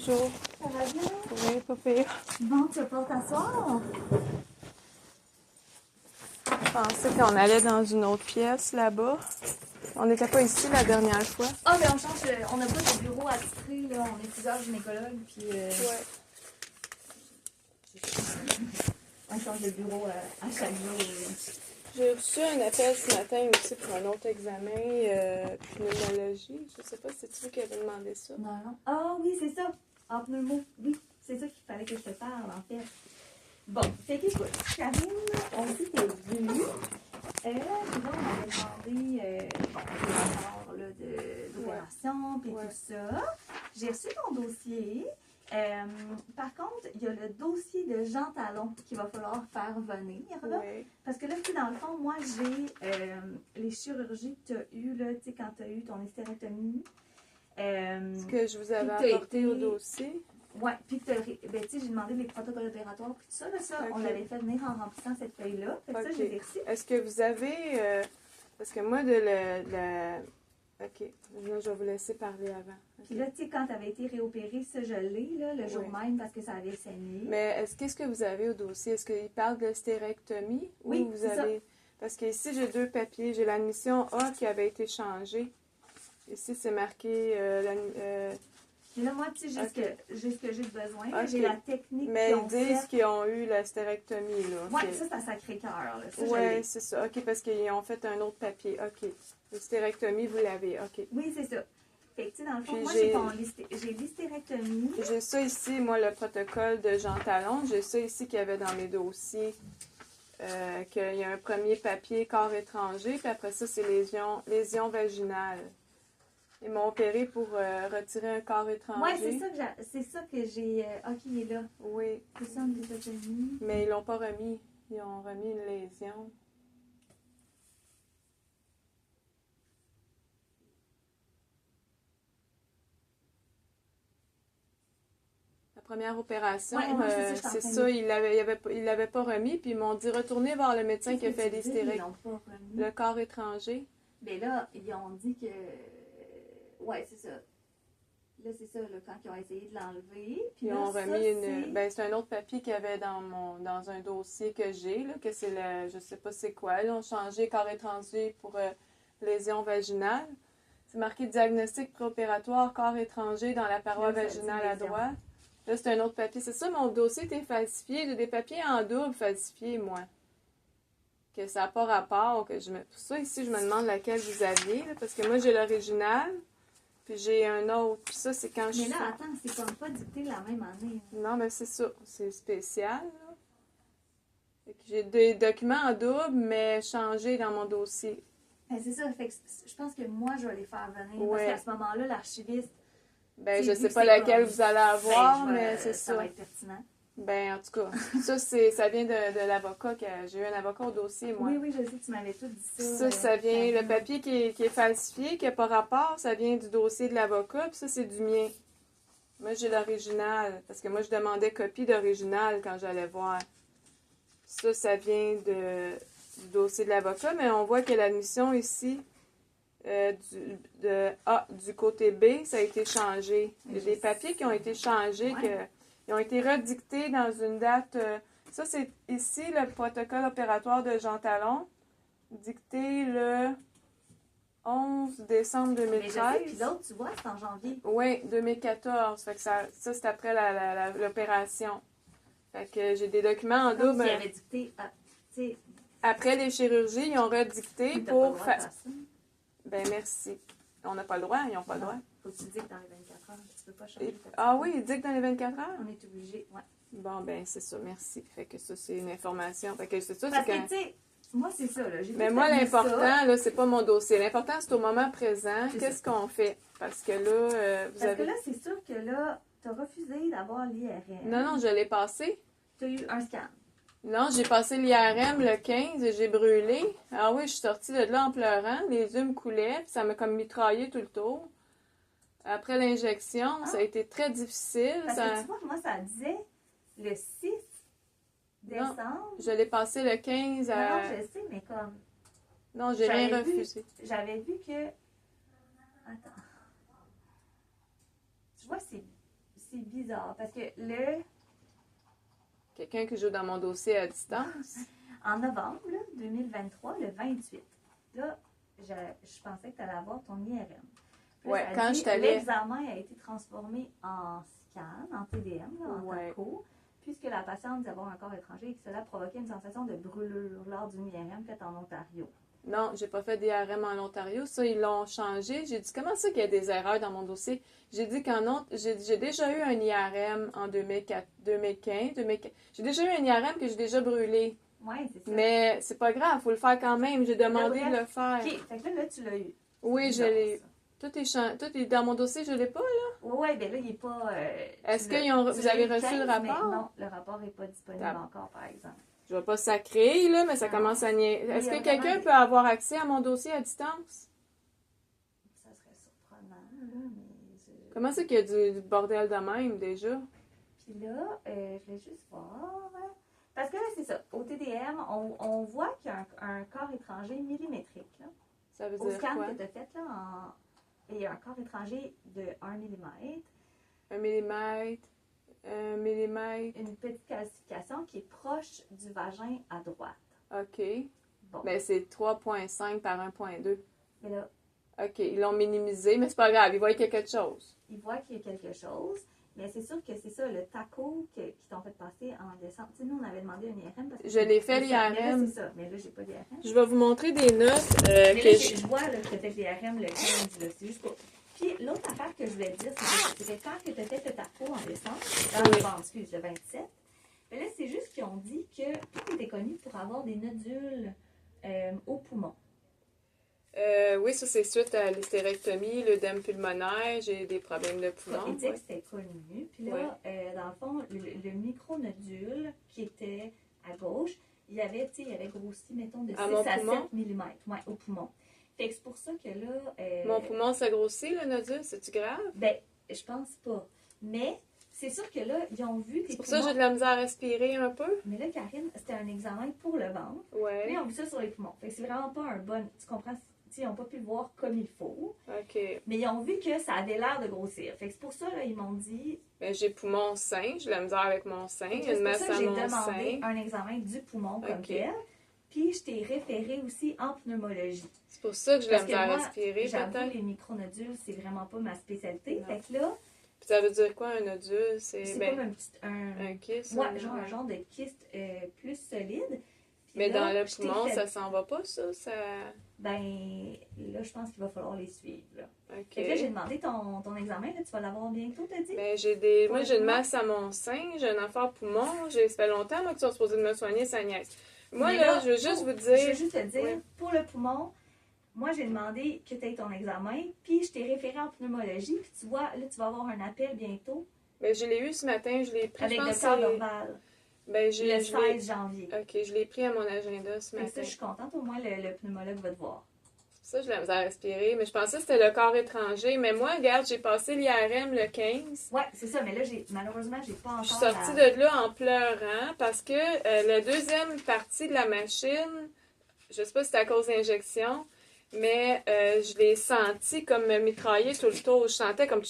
Bonjour. Ça va bien? Oui, pas pire. Bon, tu vas pas t'asseoir? Je pensais qu'on allait dans une autre pièce là-bas. On n'était pas ici la dernière fois. Ah, mais on change, on n'a pas de bureau attitré, là. On est plusieurs gynécologues, puis Ouais. on change de bureau à chaque jour. J'ai reçu un appel ce matin aussi pour un autre examen, pneumologie. Je sais pas si c'est tu qui avais demandé ça. Non, non. Ah oui, c'est ça. En pneumo. Oui, c'est ça qu'il fallait que je te parle, en fait. Bon, fait qu'écoute, Karine, on s'était vus. Puis là, on avait demandé bon, le rapport là, d'opération, puis Ouais. tout ça. J'ai reçu ton dossier. Par contre, il y a le dossier de Jean Talon qu'il va falloir faire venir. Oui. Parce que là, tu sais, dans le fond, moi, j'ai les chirurgies que tu as eues, là, tu sais, quand tu as eu ton hystérectomie. Ce que je vous avais puis t'as apporté été- au dossier. Ouais, puis ben, tu sais, j'ai demandé les protocoles opératoires, puis tout ça, là, ça, on Ok. l'avait fait venir en remplissant cette feuille-là. Fait que ça, Ok. je les ai reçus. Est-ce que vous avez... parce que moi, la... OK. Là, je vais vous laisser parler avant. Ok. Puis là, tu sais, quand tu avais été réopérée, ça, je l'ai, là, le jour Oui. même, parce que ça avait saigné. Mais qu'est-ce que vous avez au dossier? Est-ce qu'il parle de stérectomie? Oui, ou vous c'est ça. avez... Parce qu'ici, j'ai deux papiers. J'ai l'admission A qui avait été changée. Ici, c'est marqué... Mais là, moi, tu sais, j'ai ce que j'ai besoin. là. Ok. J'ai la technique Mais qu'ils ils ont disent faite. qu'ils ont eu la stérectomie, là. Ouais, Ok. ça, c'est à Sacré-Cœur, là. Ça, je Ouais, l'ai. c'est ça. OK, parce qu'ils ont fait un autre papier. OK. La stérectomie, vous l'avez. OK. Oui, c'est ça. Fait que, tu sais, dans le fond, Puis moi, j'ai- j'ai l'hystérectomie. J'ai ça ici, moi, le protocole de Jean Talon. J'ai ça ici qu'il y avait dans mes dossiers. Qu'il y a un premier papier corps étranger, puis après ça, c'est lésion vaginale. Ils m'ont opéré pour retirer un corps étranger. Ouais, c'est ça que j'ai. Ok, il est là. Oui, C'est ça, une l'hystérectomie. mais ils l'ont pas remis. Ils ont remis une lésion. La première opération, Ouais, non, c'est ça, je suis en c'est train ça, de- ils l'avaient pas remis, puis ils m'ont dit retournez voir le médecin qui a fait Qu'est-ce que tu dis, l'hystérectomie. ils l'ont pas remis? Le corps étranger. Mais là, ils ont dit que. Ouais, c'est ça. Là, c'est ça, là, quand ils ont essayé de l'enlever. Puis Ils là, ont ça, remis une. c'est- Ben, c'est un autre papier qu'il y avait dans un dossier que j'ai, là, que c'est le. Je sais pas c'est quoi. Ils ont changé corps étranger pour lésion vaginale. C'est marqué diagnostic préopératoire, corps étranger dans la paroi Là, ça dit vaginale à lésion. droite. Là, c'est un autre papier. C'est ça, mon dossier était falsifié. J'ai des papiers en double falsifiés, moi. Que ça n'a pas rapport. Que je me... Pour ça, ici, je me demande laquelle vous aviez, là, parce que moi, j'ai l'original. Puis j'ai un autre. Puis ça, c'est quand je Mais suis... là, attends, c'est comme pas dicté la même année. Hein. Non, mais c'est ça. C'est spécial, là. Fait que j'ai des documents en double, mais changés dans mon dossier. Ben, c'est ça, fait que je pense que moi, je vais les faire venir. Ouais. Parce qu'à ce moment-là, l'archiviste. Ben, Tu sais, je vu sais que pas c'est laquelle comme- vous allez avoir, Ben, je vais- mais c'est ça ça. va être pertinent. Ben, en tout cas, ça vient de l'avocat. J'ai eu un avocat au dossier, moi. Oui, oui, je sais, tu m'avais tout dit ça. Puis ça vient, le Karine. papier qui est falsifié, qui n'a pas rapport, ça vient du dossier de l'avocat, puis ça, c'est du mien. Moi, j'ai l'original, parce que moi, je demandais copie d'original quand j'allais voir. Ça vient du dossier de l'avocat, mais on voit que l'admission ici, du côté B, ça a été changé. Il y a des papiers qui ont été changés, Ouais. ils ont été redictés dans une date. Ça, c'est ici le protocole opératoire de Jean Talon, dicté le 11 décembre Mais je sais, puis 2013. l'autre, tu vois, c'est en janvier. Oui, 2014. Fait que ça c'est après l'opération. Fait que j'ai des documents en Comme double. s'il avait dicté. Ah, tu sais, Après les chirurgies, ils ont redicté t'as pas le pour droit de faire. faire ça. Ben merci. On n'a pas le droit, ils n'ont pas le droit. Faut que tu dises que dans les 24 heures, tu peux pas changer. ta Ah oui, il dit que dans les 24 heures? On est obligé, ouais. Bon, ben c'est ça, merci. Fait que ça, c'est une information. Fait que c'est ça, Parce c'est que, quand... tu sais, moi, c'est ça, là. J'ai Mais tout moi, fait ça. l'important, là, c'est pas mon dossier. L'important, c'est au moment présent. C'est Qu'est-ce qu'on fait? Parce que là, vous Parce avez... que là, c'est sûr que là, t'as refusé d'avoir l'IRM. Non, je l'ai passé. T'as eu un scan. Non, j'ai passé l'IRM le 15 et j'ai brûlé. Ah oui, je suis sortie de là en pleurant. Les yeux me coulaient, puis ça m'a comme mitraillé tout le tour. Après l'injection, ça a été très difficile. Parce Ça... que tu vois, moi, ça disait le 6 décembre. Je l'ai passé le 15 Non, à... je sais, mais comme. Non, j'ai rien J'avais vu- refusé. J'avais vu que. Attends. Tu vois, c'est c'est bizarre parce que le Quelqu'un qui joue dans mon dossier à distance. en novembre là, 2023, le 28, là, je pensais que tu allais avoir ton IRM. Puis là, Ouais, ça quand dit, je t'allais. l'examen a été transformé en scan, en TDM, là, en Ouais. TACO, puisque la patiente dit avoir un corps étranger et que cela provoquait une sensation de brûlure lors d'une IRM faite en Ontario. Non, j'ai pas fait d'IRM en Ontario. Ça, ils l'ont changé. J'ai dit, comment ça qu'il y a des erreurs dans mon dossier? J'ai dit j'ai déjà eu un IRM en 2015. J'ai déjà eu un IRM que j'ai déjà brûlé. Oui, c'est ça. Mais c'est pas grave, faut le faire quand même. J'ai demandé de le faire. OK, fait que là, tu l'as eu. Oui, je Bizarre, l'ai eu. ça. Tout est dans mon dossier, je l'ai pas. Oui, bien là, il n'est pas. Est-ce tu que l'as- vous tu l'as avez eu reçu le 15, mais rapport? non, le rapport n'est pas disponible Tab- encore, par exemple. Je vais pas sacrer, là, mais ça Non. commence à nier. Oui, Est-ce il y a que quelqu'un vraiment peut avoir accès à mon dossier à distance? Ça serait surprenant, là, mais. Comment c'est qu'il y a du bordel de même, déjà? Puis là, je vais juste voir. Parce que là, c'est ça. Au TDM, on voit qu'il y a un corps étranger millimétrique. Là. Ça veut Au dire scan quoi? que tu as fait, là, il y a un corps étranger de 1 mm. 1 millimètre, 1 millimètre, Une petite calcification qui est proche du vagin à droite. OK. Bon. Mais c'est 3,5 par 1,2. Mais là, OK, ils l'ont minimisé, mais c'est pas grave, ils voient qu'il y a quelque chose. il voit qu'il y a quelque chose. Mais c'est sûr que c'est ça, le TACO qui t'ont fait passer en décembre. Tu sais, nous, on avait demandé un IRM. Parce que Je l'ai fait, c'est ça. l'IRM. Mais là, c'est ça. Mais là, j'ai pas d'IRM. Je vais vous montrer des notes Mais que là, je... je vois là, que tu as fait l'IRM le 15. Là, c'est juste pour... Puis l'autre affaire que je voulais te dire, c'est que quand tu as fait le TACO en décembre, novembre, excuse, le 27, mais là, c'est juste qu'ils ont dit que tu étais connu pour avoir des nodules au poumon. oui, ça c'est suite à l'hystérectomie, l'œdème pulmonaire, j'ai des problèmes de Ça, poumon. ils disaient Ouais. que c'était connu. Puis là, dans le fond, le micronodule qui était à gauche, il avait grossi, mettons, de 6 À mon à poumon? 7 mm au poumon. Fait que c'est pour ça que là... Mon poumon, ça grossit, le nodule, c'est-tu grave? Ben, je pense pas. Mais c'est sûr que là, ils ont vu tes C'est pour ça que j'ai poumons. de la misère à respirer un peu. Mais là, Karine, c'était un examen pour le ventre. Puis Ouais, ils ont vu ça sur les poumons. Fait que c'est vraiment pas un bon... Tu comprends? T'sais, ils n'ont pas pu le voir comme il faut. OK. Mais ils ont vu que ça avait l'air de grossir. Fait que c'est pour ça, là, ils m'ont dit... Mais j'ai poumon sain, j'ai de la misère avec mon sein, Fait que une c'est pour masse ça que à j'ai mon demandé sein. un examen du poumon comme Ok. tel. Puis je t'ai référé aussi en pneumologie. C'est pour ça que j'ai de la Parce que misère à moi, respirer, j'avoue, peut-être. les micronodules, c'est vraiment pas ma spécialité. Non. Fait que là, Puis ça veut dire quoi, un nodule? c'est C'est ben, comme un petit... un kyste. Ouais, genre un genre de kyste plus solide. Puis Mais là, dans le je t'ai poumon, fait- ça s'en va pas, ça? Ben, là, je pense qu'il va falloir les suivre. Là. OK. Fait que là, j'ai demandé ton examen. Là, tu vas l'avoir bientôt, t'as dit? Ben, Pour moi, le j'ai une poumon? masse à mon sein, j'ai un affaire poumon, ça fait longtemps, moi, qu'ils sont supposés de me soigner, sa nièce. Moi, Mais là, je veux juste pour- vous Je veux dire, juste te dire, Oui. pour le poumon, moi, j'ai demandé que tu aies ton examen, puis je t'ai référé en pneumologie, puis tu vois, là, tu vas avoir un appel bientôt ben, je l'ai eu ce matin, je l'ai pris, avec je le pense corps que Dorval, ben, le je l'ai, 16 janvier. OK, je l'ai pris à mon agenda ce Fait que matin. ça, je suis contente, au moins, le pneumologue va te voir. Ça, j'ai de la misère à respirer, mais je pensais que c'était le corps étranger. Mais moi, regarde, j'ai passé l'IRM le 15. Ouais, c'est ça, mais là, malheureusement, j'ai pas encore Je suis sortie de là en pleurant parce que la deuxième partie de la machine, je sais pas si c'est à cause d'injection, mais je l'ai senti comme me mitrailler tout le tour. Je sentais comme...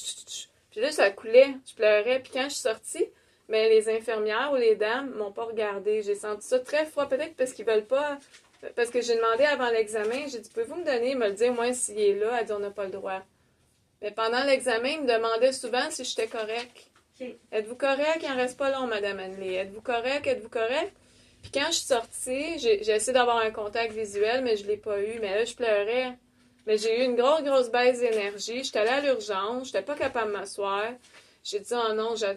Puis là, ça coulait, je pleurais. Puis quand je suis sortie, mais les infirmières ou les dames m'ont pas regardé. J'ai senti ça très froid, peut-être parce qu'ils veulent pas... Parce que j'ai demandé avant l'examen, j'ai dit, pouvez-vous me le dire, moi, s'il est là? Elle dit, on n'a pas le droit. Mais pendant l'examen, ils me demandaient souvent si j'étais correcte. OK. Êtes-vous correct? Il en reste pas long, Madame Annelie. Êtes-vous correct? Êtes-vous correct? Puis quand je suis sortie, j'ai essayé d'avoir un contact visuel, mais je l'ai pas eu. Mais là, je pleurais. Mais j'ai eu une grosse baisse d'énergie. J'étais allée à l'urgence. J'étais pas capable de m'asseoir. J'ai dit, oh non, j'étais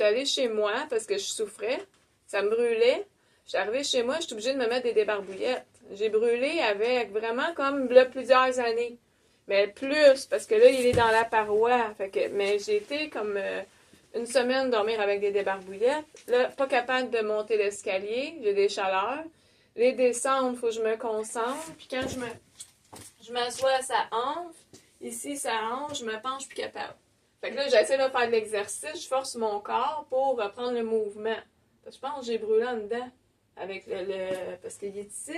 allée chez moi parce que je souffrais. Ça me brûlait. J'étais arrivée chez moi, j'étais obligée de me mettre des débarbouillettes. J'ai brûlé avec vraiment comme là, plusieurs années. Mais plus, parce que là, il est dans la paroi. Mais j'ai été comme une semaine dormir avec des débarbouillettes. Là, pas capable de monter l'escalier. J'ai des chaleurs. Les descendre, il faut que je me concentre. Puis quand je m'assois, ça enfle. Ici, ça enfle. Je me penche, plus capable. Fait que là, j'essaie de faire de l'exercice. Je force mon corps pour reprendre le mouvement. Parce que je pense que j'ai brûlé en dedans. Avec parce qu'il est ici.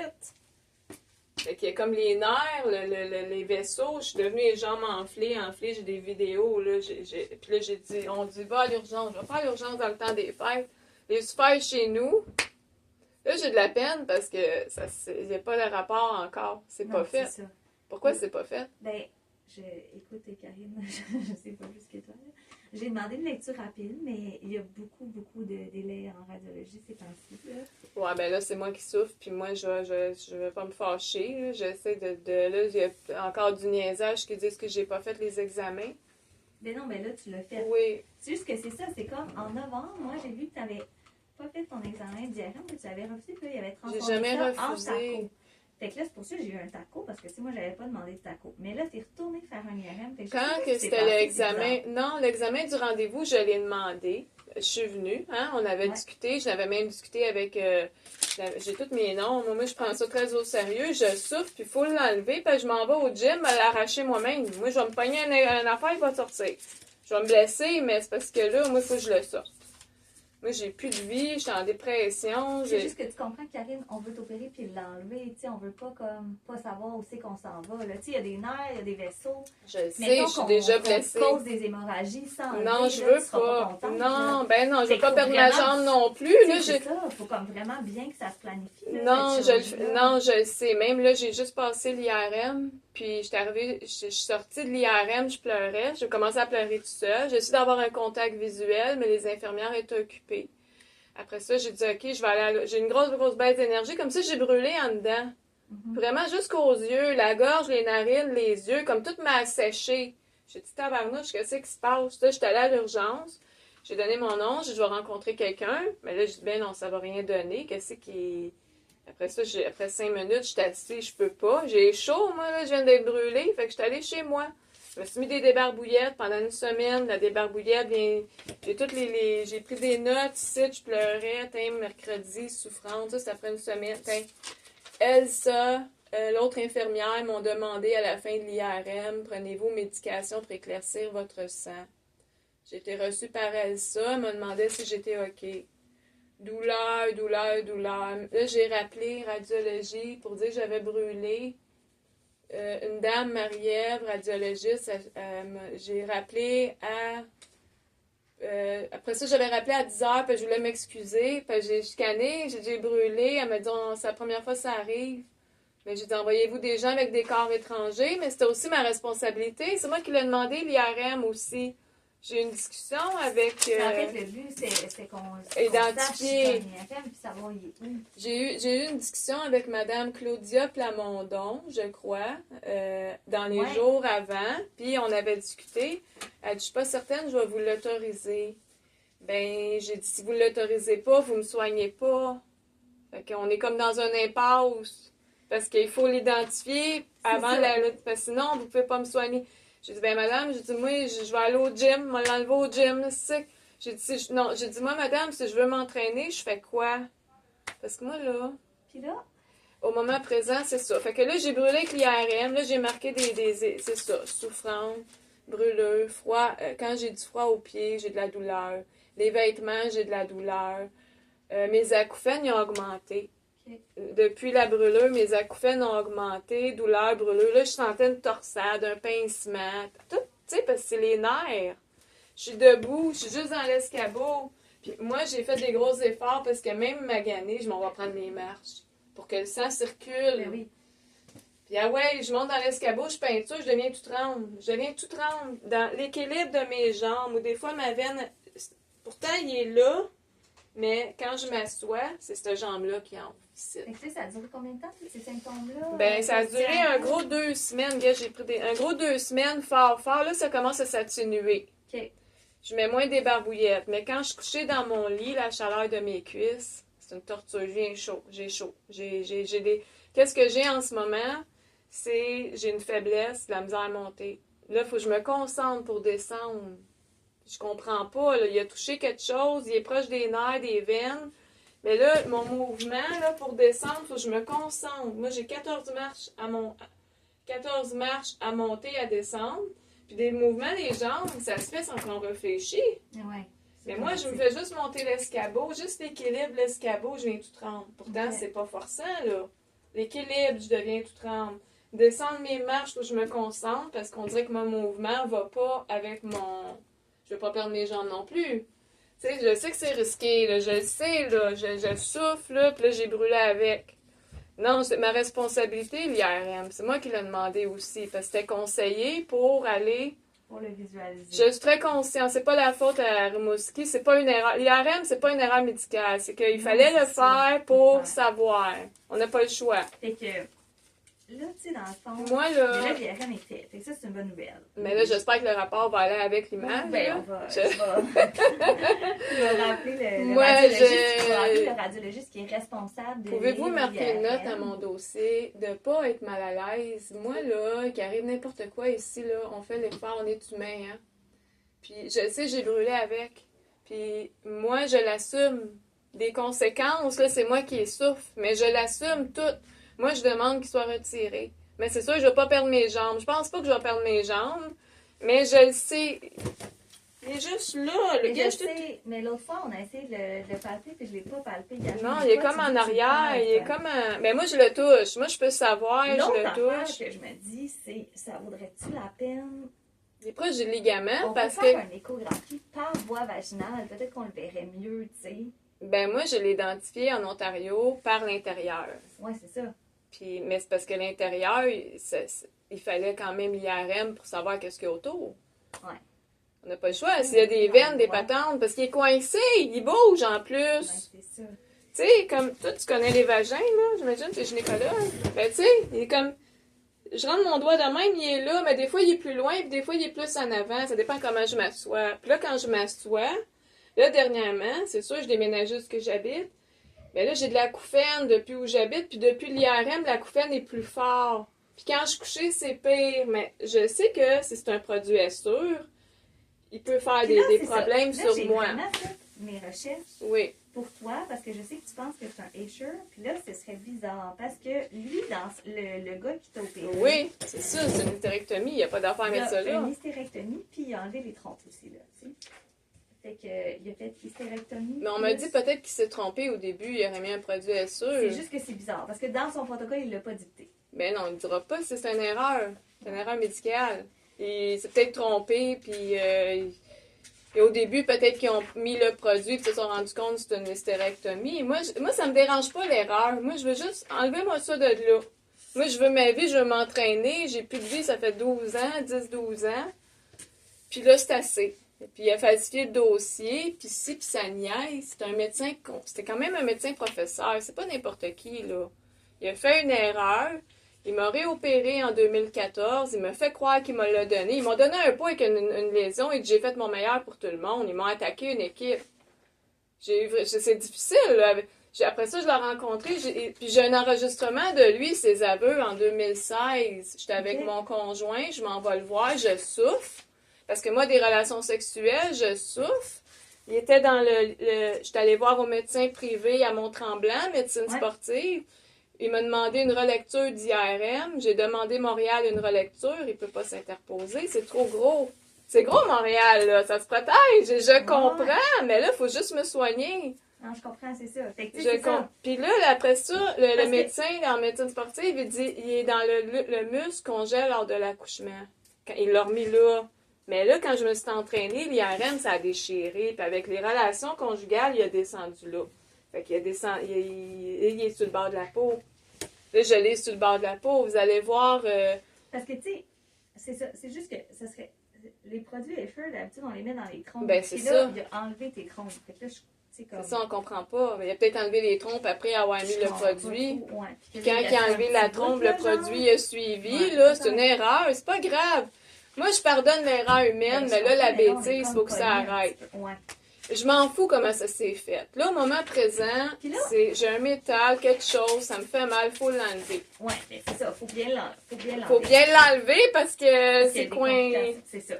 Fait qu'il y a comme les nerfs, les vaisseaux, je suis devenue les jambes enflées, j'ai des vidéos, là, puis là, on dit, va à l'urgence, je vais faire à l'urgence dans le temps des fêtes. Les super chez nous, là, j'ai de la peine parce que il n'y a pas de rapport encore, c'est pas fait. C'est ça. Pourquoi c'est pas fait? Ben, écoute, Karine, je sais pas plus que toi, là. J'ai demandé une lecture rapide, mais il y a beaucoup de délais en radiologie ces temps-ci, là. Ouais, ben là, c'est moi qui souffre, puis moi, je vais pas me fâcher, là. J'essaie là, il y a encore du niaisage qui disent que j'ai pas fait les examens. Mais non, mais là, tu l'as fait. Oui. C'est juste que c'est ça, c'est comme en novembre, moi, j'ai vu que tu n'avais pas fait ton examen d'IRM, que tu avais refusé, puis là, il y avait transformé J'ai jamais ça en refusé. taco. Fait que là, c'est pour ça que j'ai eu un taco, parce que tu sais, moi, j'avais pas demandé de taco. Mais là, tu es retourné faire un IRM. Fait que Quand que c'était l'examen... Non, l'examen du rendez-vous, je l'ai demandé. Je suis venue, hein, on avait discuté, j'avais même discuté avec... j'ai tous mes noms. Moi, je prends ça très au sérieux. Je souffre, puis il faut l'enlever, puis je m'en vais au gym à l'arracher moi-même. Moi, je vais me pogner un affaire, il va sortir. Je vais me blesser, mais c'est parce que là, moi, il faut que je le sorte. Moi, j'ai plus de vie, je suis en dépression. C'est juste que tu comprends, Karine, on veut t'opérer puis l'enlever. Tu sais, on veut pas comme pas savoir où c'est qu'on s'en va. Tu sais, il y a des nerfs, il y a des vaisseaux. Je le sais, je suis déjà blessée. Cause des hémorragies sans enlever, non, je là, veux tu seras pas. contente, non, là. ben non, je Fait veux pas qu'il perdre faut ma vraiment- jambe non plus. Tu Là, sais, c'est ça. Il faut comme vraiment bien que ça se planifie. Là, non, cette je chirurgie-là. le sais. Même là, j'ai juste passé l'IRM, puis je suis sortie de l'IRM, je pleurais. J'ai commencé à pleurer tout seul. J'ai essayé d'avoir un contact visuel, mais les infirmières étaient occupées. Après ça, j'ai dit, OK, je vais aller j'ai une grosse baisse d'énergie. Comme ça, j'ai brûlé en dedans. Vraiment jusqu'aux yeux, la gorge, les narines, les yeux, comme tout m'a asséché. J'ai dit, tabarnouche, qu'est-ce qui se passe? Là, j'étais allée à l'urgence. J'ai donné mon nom, j'ai dit, je vais rencontrer quelqu'un. Mais là, j'ai dit, ben non, ça va rien donner. Qu'est-ce qui... Après ça, après 5 minutes, j'étais assise, je peux pas. J'ai chaud, moi, là, je viens d'être brûlée. Fait que j'étais allée chez moi. Je me suis mis des débarbouillettes pendant une semaine. La débarbouillette, bien, j'ai pris des notes ici, je pleurais. Mercredi, souffrante. Ça après une semaine. Elsa, l'autre infirmière, m'ont demandé à la fin de l'IRM, prenez-vous médication pour éclaircir votre sang. J'ai été reçue par Elsa, elle m'a demandé si j'étais OK. Douleur. Là, j'ai rappelé radiologie pour dire que j'avais brûlé. Une dame, Marie-Ève, radiologiste, j'ai rappelé à... après ça, j'avais rappelé à 10h, puis je voulais m'excuser, puis j'ai scanné, j'ai brûlé. Elle m'a dit, c'est la première fois que ça arrive. Mais j'ai dit, envoyez-vous des gens avec des corps étrangers, mais c'était aussi ma responsabilité. C'est moi qui l'ai demandé, l'IRM aussi. J'ai eu une discussion avec... En fait, le but, c'est qu'on identifier. sache si IRM puis savoir il est où. J'ai eu une discussion avec Mme Claudia Plamondon, je crois, dans les jours avant. Puis on avait discuté. Elle dit, je suis pas certaine, je vais vous l'autoriser. Ben, j'ai dit, si vous ne l'autorisez pas, vous me soignez pas. Fait qu'on est comme dans un impasse. Parce qu'il faut l'identifier avant parce que sinon, vous pouvez pas me soigner. J'ai dit, ben madame, j'ai dit, moi, je vais aller au gym, je vais l'enlever au gym. J'ai dit, moi, madame, si je veux m'entraîner, je fais quoi? Parce que moi, là... Puis là? Au moment présent, c'est ça. Fait que là, j'ai brûlé avec l'IRM. Là, j'ai marqué c'est ça, souffrance, brûlure, froid. Quand j'ai du froid aux pieds, j'ai de la douleur. Les vêtements, j'ai de la douleur. Mes acouphènes, ils ont augmenté. Okay. Depuis la brûlure, mes acouphènes ont augmenté. Douleur, brûlure. Là, je sentais une torsade, un pincement. Tout, tu sais, parce que c'est les nerfs. Je suis debout, je suis juste dans l'escabeau. Puis moi, j'ai fait des gros efforts parce que même maganée, je m'en vais prendre mes marches pour que le sang circule. Ben oui. Puis je monte dans l'escabeau, je peinture, je deviens toute ronde. Je deviens toute ronde dans l'équilibre de mes jambes. Ou des fois, ma veine, pourtant, il est là, mais quand je m'assois, c'est cette jambe-là qui enfle ici. Fait que ça a duré combien de temps, tous ces symptômes-là? Ben, ça a duré un gros 2 semaines. Gars, j'ai pris un gros 2 semaines fort. Là, ça commence à s'atténuer. OK. Je mets moins des barbouillettes. Mais quand je suis couchée dans mon lit, la chaleur de mes cuisses, c'est une torture. J'ai chaud. J'ai des... Qu'est-ce que j'ai en ce moment? J'ai une faiblesse, de la misère à monter. Là, il faut que je me concentre pour descendre. Je comprends pas. Là. Il a touché quelque chose. Il est proche des nerfs, des veines. Mais là, mon mouvement, là, pour descendre, il faut que je me concentre. Moi, j'ai 14 marches à monter, à descendre. Puis des mouvements des jambes, ça se fait sans qu'on réfléchisse. Ouais. Mais moi, je me fais juste monter l'escabeau, juste l'équilibre, l'escabeau, je viens tout rendre. Pourtant, c'est pas forçant, là. L'équilibre, je deviens tout tremble. Descendre mes marches, où je me concentre parce qu'on dirait que mon mouvement va pas avec mon... Je vais pas perdre mes jambes non plus. Tu sais, je sais que c'est risqué, là, je le sais, là, je souffle, là, puis là, j'ai brûlé avec. Non, c'est ma responsabilité, l'IRM. C'est moi qui l'ai demandé aussi, parce que c'était conseillé pour aller... Pour le visualiser. Je suis très consciente, c'est pas la faute à Rimouski, c'est pas une erreur. L'IRM, c'est pas une erreur médicale, c'est qu'il fallait le faire pour savoir. On n'a pas le choix. Fait que, là, tu sais, dans le fond, Moi, mais là... là, l'IRM est fait. Fait que ça, c'est une bonne nouvelle. Mais là, j'espère que le rapport va aller avec l'image. Ben, là. on va... Je- Tu vas rappeler le Moi, radiologiste. Tu vas rappeler le radiologiste qui est responsable de Pouvez-vous lire marquer une note à l'IRM? mon dossier de pas être mal à l'aise? Moi, là, qu'il arrive n'importe quoi ici, là, on fait l'effort, on est humain, hein. Puis, je sais, j'ai brûlé avec. Puis, moi, je l'assume. Des conséquences, là, c'est moi qui les souffre. Mais je l'assume toute. Moi, je demande qu'il soit retiré. Mais c'est sûr, je vais pas perdre mes jambes. Je pense pas que je vais perdre mes jambes. Mais je le sais. Il est juste là. Le Mais gars, je sais, mais l'autre fois, on a essayé de le palper, puis je l'ai pas palpé. non, il est comme en arrière. Il est comme un... Mais moi, je le touche. Moi, je peux savoir, je L'autre le affaire touche. que je me dis, c'est, ça vaudrait-tu la peine? Il est proche du ligament On parce peut faire que... une échographie par voie vaginale. Peut-être qu'on le verrait mieux, tu sais. Ben moi, je l'ai identifié en Ontario par l'intérieur. Ouais, c'est ça. Puis, mais c'est parce que l'intérieur, il fallait quand même l'IRM pour savoir qu'est-ce qu'il y a autour. Ouais. On n'a pas le choix. S'il y a des veines, des patentes, parce qu'il est coincé, il bouge en plus. Ben, c'est ça. Tu sais, comme toi, tu connais les vagins, là, j'imagine, tu es gynécologue. Ben, tu sais, il est comme... Je rentre mon doigt de même, il est là, mais des fois, il est plus loin, puis des fois, il est plus en avant. Ça dépend comment je m'assois. Puis là, quand je m'assois, là, dernièrement, c'est sûr, je déménage où j'habite. Mais là, j'ai de l'acouphène depuis où j'habite, puis depuis l'IRM, l'acouphène est plus fort. Puis quand je suis couchée, c'est pire. Mais je sais que si c'est un produit sûr, il peut faire Puis là, des c'est ça. problèmes Là, sur j'ai moi. vraiment fait mes recherches Oui. pour toi, parce que je sais que tu penses que c'est un Asher, puis là, ce serait bizarre, parce que lui, dans le gars qui t'a opéré, Oui, c'est ça, c'est une hystérectomie, il n'y a pas d'affaire à il mettre ça a fait là. une hystérectomie, puis il a enlevé les trompes aussi, là, tu sais. Fait que, il a fait hystérectomie. Mais on m'a dit peut-être qu'il s'est trompé au début, il aurait mis un produit sûr. C'est juste que c'est bizarre, parce que dans son protocole, il l'a pas dicté. Mais non, il ne dira pas si c'est une erreur. C'est une erreur médicale. Il s'est peut-être trompé, puis et au début, peut-être qu'ils ont mis le produit et qu'ils se sont rendus compte que c'est une hystérectomie. Moi, ça me dérange pas l'erreur. Moi, je veux juste enlever-moi ça de là. Moi, je veux ma vie, je veux m'entraîner. J'ai plus de vie, ça fait 12 ans, 10-12 ans. Puis là, c'est assez. Puis il a falsifié le dossier, puis si, puis sa nièce, c'est un médecin, c'était quand même un médecin professeur, c'est pas n'importe qui, là. Il a fait une erreur, il m'a réopéré en 2014, il m'a fait croire qu'il me l'a donné. Ils m'ont donné un pot avec une lésion et que j'ai fait mon meilleur pour tout le monde. Ils m'ont attaqué une équipe. C'est difficile, là. Après ça, je l'ai rencontré, puis j'ai un enregistrement de lui, ses aveux, en 2016. J'étais avec mon conjoint, je m'en vais le voir, je souffre. Parce que moi, des relations sexuelles, je souffre. Il était dans j'étais allée voir au médecin privé à Mont-Tremblant, médecine sportive. Il m'a demandé une relecture d'IRM. J'ai demandé Montréal une relecture. Il ne peut pas s'interposer. C'est trop gros. C'est gros, Montréal, là. Ça se protège. Je comprends, mais là, il faut juste me soigner. Non, je comprends, c'est ça. Fait que, c'est ça. Puis là, après ça, le médecin en médecine sportive, il dit il est dans le muscle qu'on gèle lors de l'accouchement. Il l'a remis là. Mais là, quand je me suis entraînée, l'IRM, ça a déchiré. Puis avec les relations conjugales, il a descendu là. Fait qu'il a descendu, il est sur le bord de la peau. Là, je l'ai sur le bord de la peau. Vous allez voir... Parce que, tu sais, c'est ça. C'est juste que ça serait... Les produits Effer, d'habitude, on les met dans les trompes. Ben, c'est là, ça. il a enlevé tes trompes. Fait que là, comme... C'est ça, on comprend pas. Mais il a peut-être enlevé les trompes après avoir mis le produit. Ouais. Puis quand il a enlevé la trompe, le produit a suivi. Là, c'est une erreur. C'est pas grave. Moi, je pardonne l'erreur humaine, mais là, la bêtise, il faut que ça arrête. Ouais. Je m'en fous comment ça s'est fait. Là, au moment présent, j'ai un métal, quelque chose, ça me fait mal, il faut l'enlever. Oui, mais c'est ça, faut bien l'enlever. Faut bien l'enlever parce que c'est coin... C'est ça.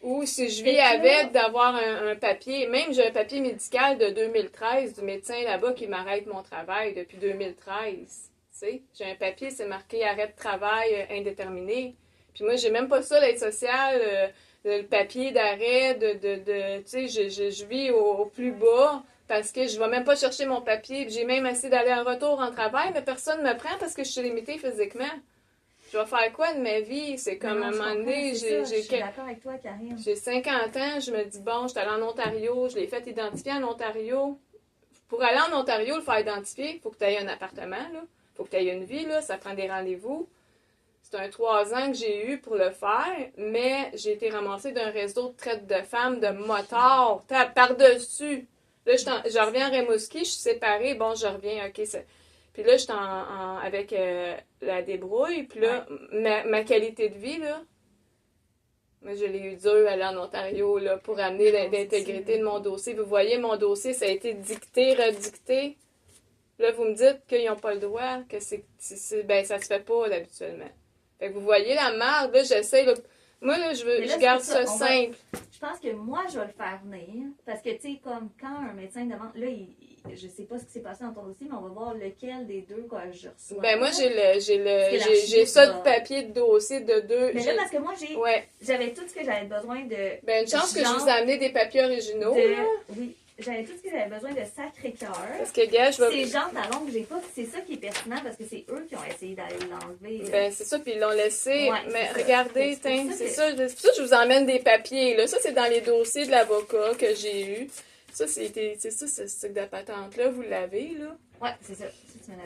Ou si je vis avec, d'avoir un papier, même j'ai un papier médical de 2013 du médecin là-bas qui m'arrête mon travail depuis 2013. Tu sais, j'ai un papier, c'est marqué arrêt de travail indéterminé. Puis moi, j'ai même pas ça, l'aide sociale, le papier d'arrêt, tu sais, je vis au plus bas. parce que je vais même pas chercher mon papier. J'ai même essayé d'aller en retour en travail, mais personne me prend parce que je suis limitée physiquement. Je vais faire quoi de ma vie? C'est comme à un moment donné, je suis d'accord avec toi, Karine. j'ai 50 ans, je me dis, bon, je suis allée en Ontario, je l'ai fait identifier en Ontario. Pour aller en Ontario, le faire identifier, il faut que tu aies un appartement, là. Il faut que tu aies une vie, là. Ça prend des rendez-vous. C'est un 3 ans que j'ai eu pour le faire, mais j'ai été ramassée d'un réseau de traite de femmes, de motards, par-dessus. Là, je reviens à Rimouski, je suis séparée, bon, je reviens, OK, puis là, j'étais avec la débrouille, puis là, ma qualité de vie, là, moi, je l'ai eu dur aller en Ontario, là, pour amener l'intégrité de mon dossier. Vous voyez, mon dossier, ça a été dicté, redicté. Là, vous me dites qu'ils n'ont pas le droit, que ben, ça se fait pas, habituellement. Fait que vous voyez la merde, là, j'essaie, là. Moi, là, je garde ça simple. Je pense que moi, je vais le faire venir. Parce que, tu sais, comme quand un médecin demande. Là, je sais pas ce qui s'est passé dans ton dossier, mais on va voir lequel des deux que je reçois. Ben, moi, j'ai ça de papier de dossier de deux. Mais là, parce que moi, j'avais tout ce que j'avais besoin de. Ben, une chance que je vous ai amené des papiers originaux. Oui. J'avais tout ce que j'avais besoin de Sacré-Cœur. Parce que, gars, je vais... C'est Jean Talon que j'ai pas, c'est ça qui est pertinent parce que c'est eux qui ont essayé d'aller l'enlever. Ben, c'est ça, puis ils l'ont laissé. Ouais, mais regardez, c'est ça, c'est pour ça que je vous emmène des papiers, là. Ça, c'est dans les dossiers de l'avocat que j'ai eu. Ça, c'est ça, ce truc de patente-là, vous l'avez, là. Ouais, c'est ça.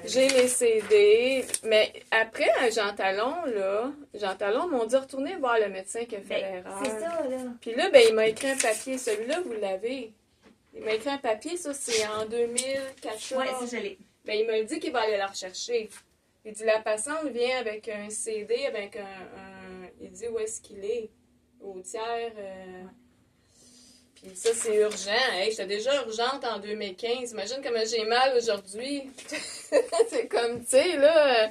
J'ai les CD, mais après, Jean Talon m'ont dit retourner voir le médecin qui a fait l'erreur. C'est ça, là. Puis là, ben, il m'a écrit un papier. Celui-là, vous l'avez. Il m'a écrit un papier, ça, c'est en 2014. Oui, ça, je l'ai. Ben, il m'a dit qu'il va aller la rechercher. Il dit, la patiente vient avec un CD, avec il dit où est-ce qu'il est. Au tiers. Puis ça, c'est urgent. Hey, j'étais déjà urgente en 2015. Imagine comment j'ai mal aujourd'hui. C'est comme, tu sais, là...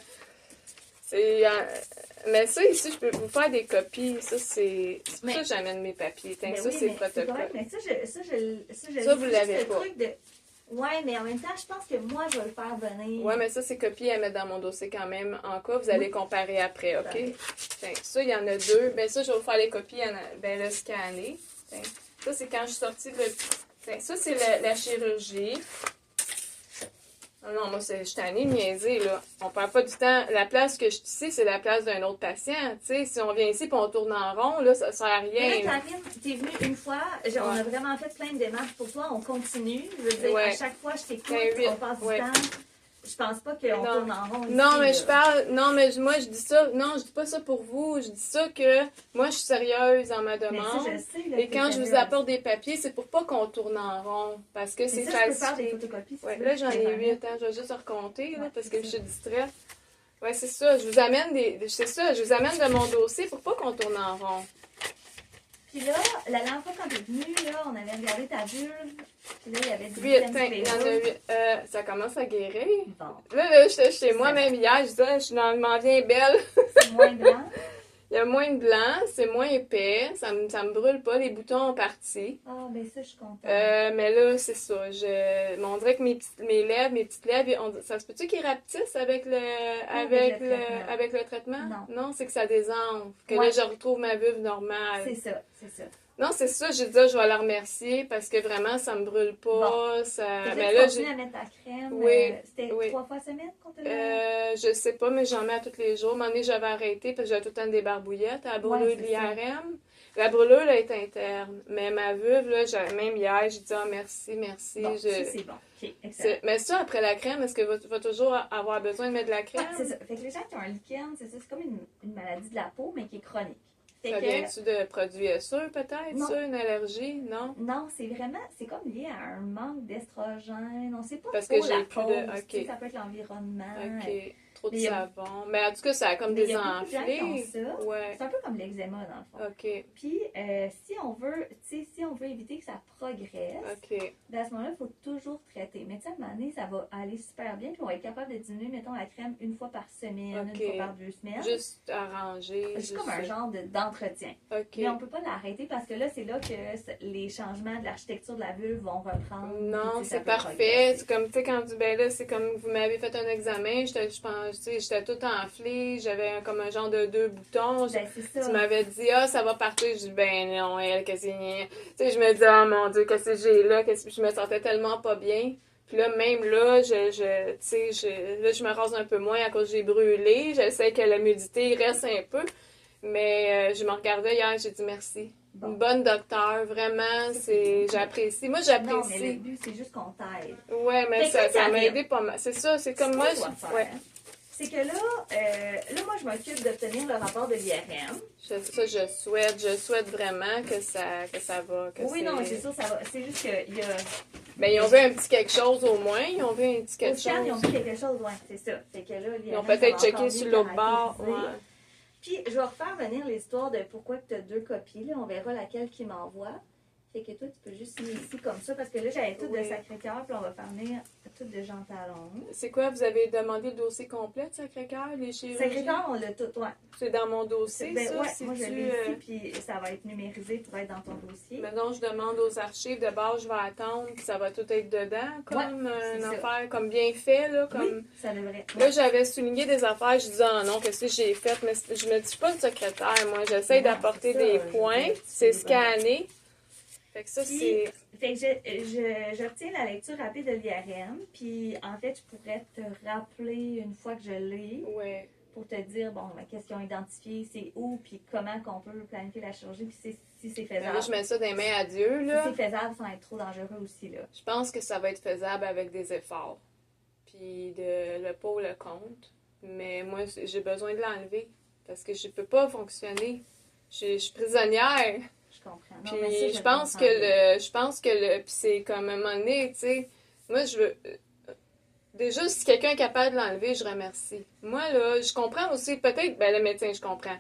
mais ça, ici, je peux vous faire des copies. Ça, c'est pour ça que j'amène mes papiers. Ça, c'est le protocole. Mais ça, vous l'avez pas. Ouais, mais en même temps, je pense que moi, je vais le faire venir. Ouais, mais ça, c'est copié à mettre dans mon dossier quand même. En cas, vous allez comparer après, OK? Ben, ça, il y en a deux. Ben, ça, je vais vous faire les copies, le scanner. Ben, ça, c'est quand je suis sortie de... Ben, ça, c'est la chirurgie. Non, moi, je suis tannée de niaiser, là. On perd pas du temps. La place que je suis ici, c'est la place d'un autre patient. Tu sais, si on vient ici et on tourne en rond, là, ça sert à rien. Mais là, Karine, t'es venue une fois, on a vraiment fait plein de démarches pour toi, on continue. Je veux dire, à chaque fois, je t'écoute, on passe du temps. Je pense pas qu'on tourne en rond ici. Non, mais je parle... Non, mais moi, je dis ça... Non, je dis pas ça pour vous. Je dis ça que moi, je suis sérieuse dans ma demande. Mais ça, je sais, là, et quand je vous apporte des papiers, c'est pour pas qu'on tourne en rond. Parce que c'est facile. Je peux faire des photocopies. Ouais, là, j'en ai 8. Hein, je vais juste recompter, là, parce que je suis distraite. Ouais, c'est ça. Je vous amène c'est ça. Je vous amène de mon dossier pour pas qu'on tourne en rond. Puis là, la dernière fois quand t'es venue, là, on avait regardé ta vulve. Puis là, il y avait du 8, il y en a 8. Ça commence à guérir. Bon. Là, j'étais chez moi même hier, je disais, je m'en viens belle. C'est moins blanc. Il y a moins de blanc, c'est moins épais, ça me brûle pas, les boutons ont parti. Ah, ben ça, je suis contente. Mais là, c'est ça. Mais on dirait que mes petites lèvres, ça se peut-tu qu'ils rapetissent avec le traitement? Non, c'est que ça désenfle. Que là, je retrouve ma vulve normale. C'est ça. Non, c'est ça. J'ai dit, je vais la remercier parce que vraiment, ça me brûle pas. Bon. Ça... Mais là, j'ai à mettre ta crème. Oui. C'était 3 fois semaine qu'on te je sais pas, mais j'en mets à tous les jours. À un moment donné, j'avais arrêté parce que j'avais tout le temps des barbouillettes à la brûlure de l'IRM. La brûlure, là, est interne. Mais ma vulve, là, même hier, j'ai dit, merci. Bon, c'est bon. OK, excellent. Mais ça, après la crème, est-ce que tu vas toujours avoir besoin de mettre de la crème? C'est ça. Fait que les gens qui ont un lichen, c'est ça. C'est comme une maladie de la peau, mais qui est chronique. Ça vient-tu de produits sûrs, peut-être? Non. Ça, une allergie? Non? Non, c'est comme lié à un manque d'estrogène. On sait pas parce trop que j'ai la plus cause. de... OK. Ça peut être l'environnement. OK. Trop de savon. Mais en tout cas, ça a comme désenflé. Ouais. C'est un peu comme l'eczéma, dans le fond. OK. Puis, si on veut éviter que ça progresse, ben à ce moment-là, il faut toujours traiter. Mais tu sais, à un moment donné, ça va aller super bien. Puis, on va être capable de diminuer, mettons, la crème une fois par semaine, une fois par 2 semaines. Juste arranger. C'est comme un genre d'entretien. Mais on peut pas l'arrêter parce que là, c'est là que les changements de l'architecture de la vulve vont reprendre. Non, c'est parfait. C'est comme, tu sais, quand tu ben là, c'est comme vous m'avez fait un examen, je Tu sais, j'étais toute enflée, j'avais comme un genre de 2 boutons. Ben, c'est Tu ça. m'avais dit, ah, ça va partir. Je dis, ben non, elle, qu'est-ce que c'est. Tu sais, je me dis, oh mon Dieu, qu'est-ce que j'ai là? Je me sentais tellement pas bien. Puis là, même là, tu sais, là, je me rase un peu moins à cause que j'ai brûlé. J'essaie que l'humidité reste un peu. Mais je me regardais hier, j'ai dit merci. Bon. Une bonne docteure, vraiment, j'apprécie. Moi, j'apprécie. Non, mais le but, c'est juste qu'on t'aide. Ouais, mais Fait que ça m'a Karine, aidé pas mal. C'est ça, c'est comme ce moi. qu'on doit faire, Ouais. c'est que là, moi, je m'occupe d'obtenir le rapport de l'IRM. Je souhaite vraiment que ça va. Oui, non, c'est sûr, ça va. C'est juste qu'il y a. Ben, ils ont vu un petit quelque chose au moins. Ils ont vu un petit quelque Au scan, chose. ils ont vu quelque chose, ouais, c'est ça. Fait que là, l'IRM, Ils ont peut-être ça va checké encore sur mieux l'autre bord. caractériser. Ouais. Puis, je vais refaire venir l'histoire de pourquoi tu as 2 copies. Là. On verra laquelle qui m'envoie. Fait que toi, tu peux juste signer ici comme ça, parce que là, j'avais tout de Oui. Sacré-Cœur, puis on va faire venir tout de Jean Talon. C'est quoi, vous avez demandé le dossier complet de Sacré-Cœur, les chirurgies? Sacré-Cœur, on l'a tout, ouais. C'est dans mon dossier, Ben, ça? ouais, Si moi, je tu, l'ai ici, puis ça va être numérisé pour être dans ton dossier. Maintenant, je demande aux archives. De base, je vais attendre, puis ça va tout être dedans, comme c'est une ça. affaire, comme bien fait, là, comme... Oui, ça devrait. Là, j'avais souligné des affaires, je disais, ah non, qu'est-ce que j'ai fait? Mais je me dis, je suis pas une secrétaire, moi. J'essaie Non, d'apporter c'est ça, des je veux points. dire, C'est c'est scanné. Fait que ça, Puis, c'est... Fait que j'obtiens la lecture rapide de l'IRM, puis en fait, je pourrais te rappeler une fois que je l'ai Ouais. pour te dire, bon, qu'est-ce qu'ils ont identifié, c'est où, puis comment qu'on peut planifier la chirurgie, puis si c'est Mais faisable. là, je mets ça dans les mains à Dieu, là. Si c'est faisable sans être trop dangereux aussi, là. Je pense que ça va être faisable avec des efforts. Puis le pour le contre. Mais moi, j'ai besoin de l'enlever. Parce que je peux pas fonctionner. Je suis prisonnière. Je comprends. Non, Puis mais ça, je pense comprends. puis c'est comme à un moment donné, tu sais, moi je veux, déjà si quelqu'un est capable de l'enlever, je remercie. Moi là, je comprends aussi, peut-être, ben le médecin, je comprends.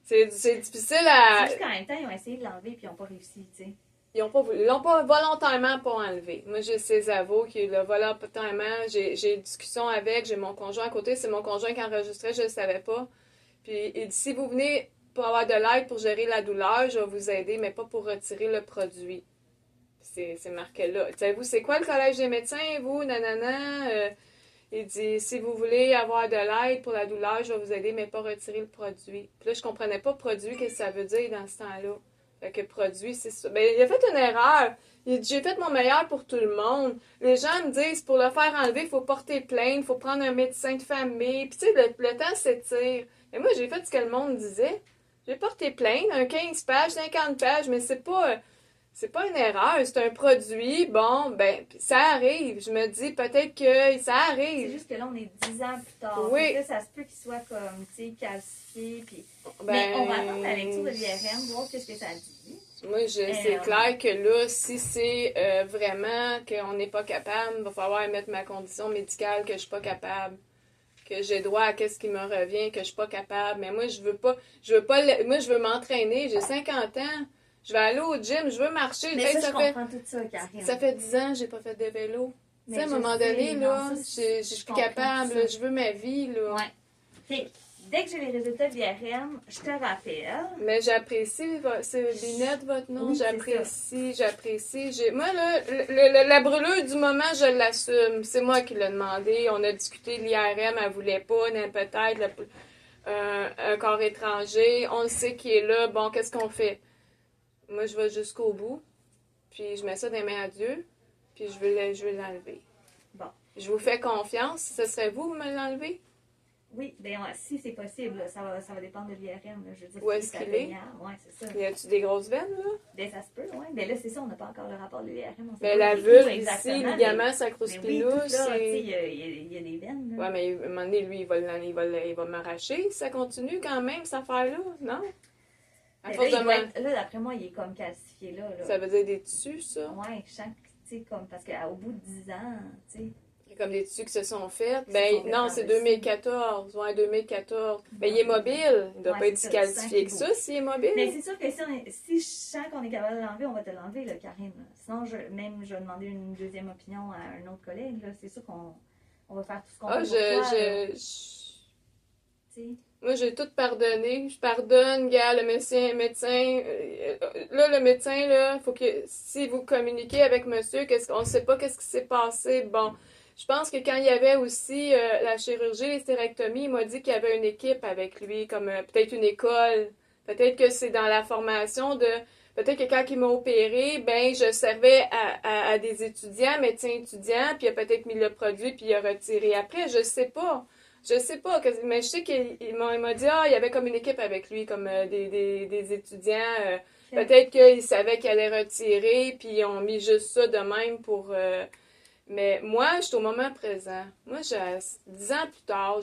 C'est difficile à... C'est juste qu'en même temps, ils ont essayé de l'enlever, puis ils n'ont pas réussi, tu sais. Ils l'ont pas volontairement pas enlevé. Moi, j'ai ses avos qui l'ont volontairement. J'ai une discussion avec, j'ai mon conjoint à côté. C'est mon conjoint qui enregistrait, je ne le savais pas. Puis il dit, si vous venez pour avoir de l'aide pour gérer la douleur, je vais vous aider, mais pas pour retirer le produit. C'est marqué là. Savez-vous, c'est quoi le collège des médecins, vous, nanana? Il dit, si vous voulez avoir de l'aide pour la douleur, je vais vous aider, mais pas retirer le produit. Puis là, je comprenais pas produit, qu'est-ce que ça veut dire dans ce temps-là. Fait que produit, c'est ça. Ben, il a fait une erreur. Il dit, j'ai fait mon meilleur pour tout le monde. Les gens me disent, pour le faire enlever, il faut porter plainte, il faut prendre un médecin de famille. Puis tu sais, le temps s'étire. Et moi, j'ai fait ce que le monde disait. J'ai porté plainte, un 15 pages, 50 pages, mais c'est pas une erreur, c'est un produit. Bon, ben, ça arrive. Je me dis peut-être que ça C'est arrive. juste que là, on est 10 ans plus tard. Oui. Puis là, ça se peut qu'il soit comme, tu sais, calcifié, puis... Ben, Mais on va attendre la lecture de l'IRM, voir qu'est-ce que ça dit. Moi, c'est clair que là, si c'est vraiment qu'on n'est pas capable, il va falloir mettre ma condition médicale que je suis pas capable. Que j'ai droit à ce qui me revient, que je suis pas capable. Mais moi, je veux pas, moi, je veux m'entraîner. J'ai 50 ans. Je vais aller au gym, je veux marcher. Mais Hey, ça, je comprends tout ça, Karine. ça fait 10 ans que j'ai pas fait de vélo. Tu sais, à un moment donné, là, je suis plus capable. Là, je veux ma vie, là. Ouais. Fait que, dès que j'ai les résultats de l'IRM, je te rappelle. Mais j'apprécie, c'est Binette votre nom, Oui, c'est j'apprécie. Moi, là, la brûlure du moment, je l'assume. C'est moi qui l'ai demandé. On a discuté de l'IRM, elle voulait pas, peut-être un corps étranger. On le sait qui est là. Bon, qu'est-ce qu'on fait? Moi, je vais jusqu'au bout. Puis je mets ça dans les mains à Dieu. Puis je veux l'enlever. Bon. Je vous fais confiance. Ce serait vous me l'enlever? Oui, bien, si c'est possible, là, ça va dépendre de l'IRM. Je veux dire, Où est-ce si qu'il c'est est? atteignable. Ouais, c'est ça. Y a-tu des grosses veines, là? Ben, ça se peut, oui. Mais là, c'est ça, on n'a pas encore le rapport de l'IRM. On sait Mais pas la c'est où vulve ici, exactement, ligament mais oui, sacrospinous, tout là, tu sais, c'est... il y a des veines. Là. Ouais, mais à un moment donné, lui, il va m'arracher. Ça continue quand même, cette affaire-là, non? À Mais force là, de il doit être- là, d'après moi, il est comme calcifié là. Ça veut dire des tissus, ça? Ouais, je sens que, tu sais, comme, parce qu'au bout de 10 ans, tu sais. Il y a comme des tissus qui se sont faits. Qui se Ben, sont fait non, c'est par-dessus. 2014. Ouais, 2014. Ben, il est mobile. Il ne doit Ouais, pas être c'est si ça, calcifié que tu ça, sens s'il est mobile. Mais c'est sûr que si je sens qu'on est capable de l'enlever, on va te l'enlever, là, Karine. Sinon, je vais demander une deuxième opinion à un autre collègue. Là. C'est sûr qu'on va faire tout ce qu'on peut Ah, pour toi. Là, tu je... sais. Moi, j'ai tout pardonné. Je pardonne, gars, le médecin. Là, le médecin, là, faut que, si vous communiquez avec monsieur, on ne sait pas qu'est-ce qui s'est passé. Bon, Je pense que quand il y avait aussi la chirurgie, l'hystérectomie, il m'a dit qu'il y avait une équipe avec lui, comme peut-être une école. Peut-être que c'est dans la formation de... Peut-être que quand il m'a opéré, ben je servais à des étudiants, médecins étudiants, puis il a peut-être mis le produit, puis il a retiré après. Je sais pas. Je sais pas, mais je sais qu'il m'a dit, ah, il y avait comme une équipe avec lui, comme des étudiants. Peut-être qu'ils savaient qu'il allait retirer, puis ils ont mis juste ça de même pour... mais moi, je suis au moment présent. Moi, 10 ans plus tard,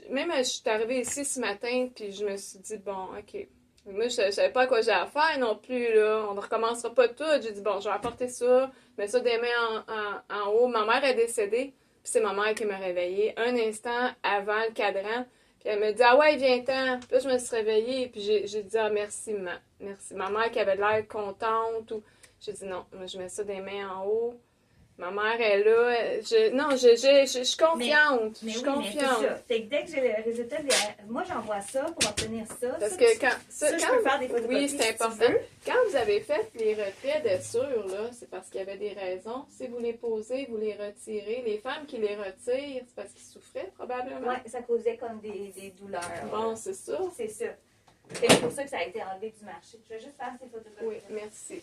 même je suis arrivée ici ce matin, puis je me suis dit, bon, OK. Moi, je savais pas à quoi j'ai à faire non plus, là. On ne recommencera pas tout. J'ai dit, bon, je vais apporter ça, mettre ça des mains en haut. Ma mère est décédée, puis c'est ma mère qui m'a réveillée un instant avant le cadran. Puis elle me dit, ah ouais, viens-t'en. Puis là, je me suis réveillée, puis j'ai dit, ah merci, merci. Ma mère qui avait l'air contente, ou... J'ai dit, non, moi, je mets ça des mains en haut. Ma mère est là. Je suis confiante. Je suis confiante. C'est que dès que j'ai le résultat, moi j'envoie ça pour obtenir ça. Parce ça, que quand. je peux faire des photocopies. Oui, c'est important. Quand vous avez fait les retraits d'essure, là, c'est parce qu'il y avait des raisons. Si vous les posez, vous les retirez. Les femmes qui les retirent, c'est parce qu'ils souffraient probablement. Oui, ça causait comme des douleurs. Bon, c'est ça. C'est ça. C'est pour ça que ça a été enlevé du marché. Je vais juste faire ces photocopies. Oui, merci.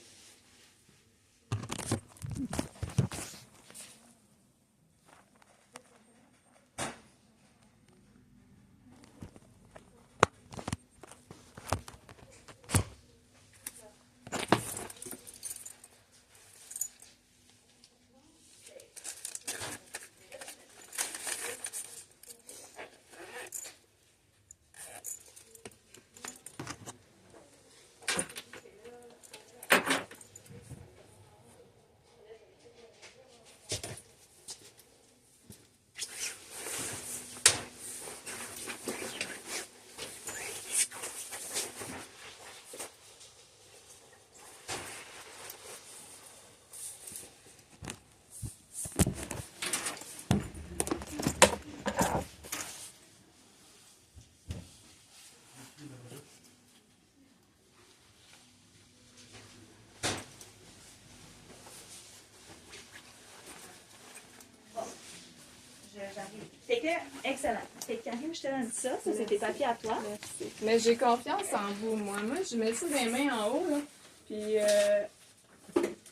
J'arrive. Fait que, excellent. Fait que, Karine, je te donne ça. Ça, c'est tes papiers à toi. Merci. Mais j'ai confiance en vous, moi. Moi, je mets ça des mains en haut, là. Puis,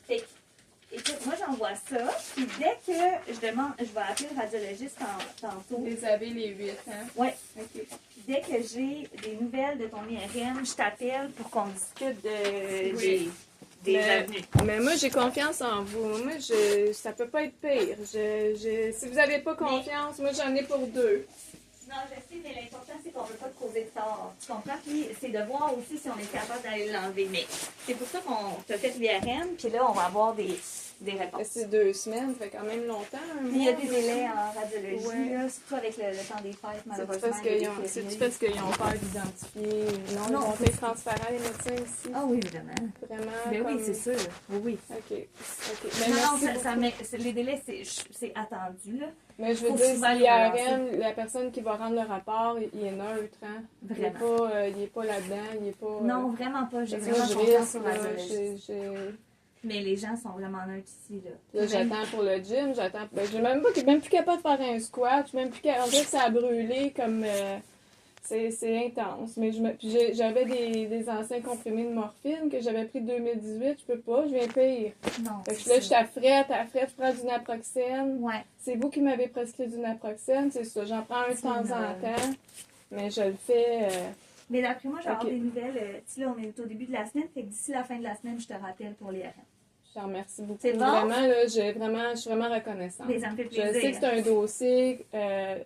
Fait que, écoute, moi, j'envoie ça. Puis, dès que je demande, je vais appeler le radiologiste tantôt. vous avez les 8, hein? Oui. OK. Dès que j'ai des nouvelles de ton IRM, je t'appelle pour qu'on discute des avenues. Mais moi, j'ai confiance en vous. Moi, ça peut pas être pire. Si vous n'avez pas confiance, moi, j'en ai pour 2. Non, je sais, mais l'important, c'est qu'on ne veut pas te causer de tort. Tu comprends? Puis, c'est de voir aussi si on est capable d'aller l'enlever. Mais c'est pour ça qu'on t'a fait l'IRM, puis là, on va avoir des réponses. C'est 2 semaines, ça fait quand même longtemps. Puis, il y a des délais en radiologie, là, surtout avec le temps des fêtes, malheureusement. C'est parce qu'ils ont peur d'identifier. Non, ils vont être transparents, les médecins ici. Ah oui, évidemment. Vraiment. Mais oui, c'est sûr. Oui. OK. Mais les délais, c'est attendu, là. Mais je veux dire, si l'IRM, la personne qui va rendre le rapport, il est neutre, hein? Vraiment. Il n'est pas là-dedans, il n'est pas... Non, vraiment pas. J'ai vraiment confiance sur la radiologie. Mais les gens sont vraiment neutres ici, là. Là, j'attends pour le gym, Ben, je suis même plus capable de faire un squat, je suis même plus capable... On dirait que ça a brûlé comme... c'est intense. Mais j'avais des anciens comprimés de morphine que j'avais pris 2018, je peux pas, je viens pire. Non. Fait que là, je suis à frette, je prends du naproxène. Ouais. C'est vous qui m'avez prescrit du naproxène, c'est ça. J'en prends un de temps en temps, mais je le fais... Mais d'après moi, je vais avoir des nouvelles. Tu sais, là, on est au début de la semaine, fait que d'ici la fin de la semaine, je te rappelle pour les RM. Je te remercie beaucoup. C'est bon? Vraiment, là, je suis vraiment reconnaissante. Mais ça me fait plaisir. Je sais que c'est un dossier, je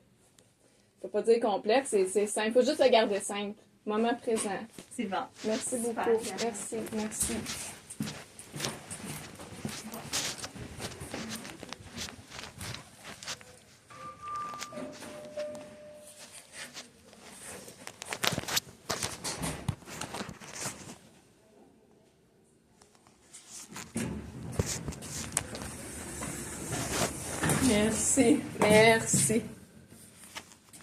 peux pas dire complexe, c'est simple. Il faut juste le garder simple. Moment présent. C'est bon. Merci beaucoup. Super. Merci. Merci.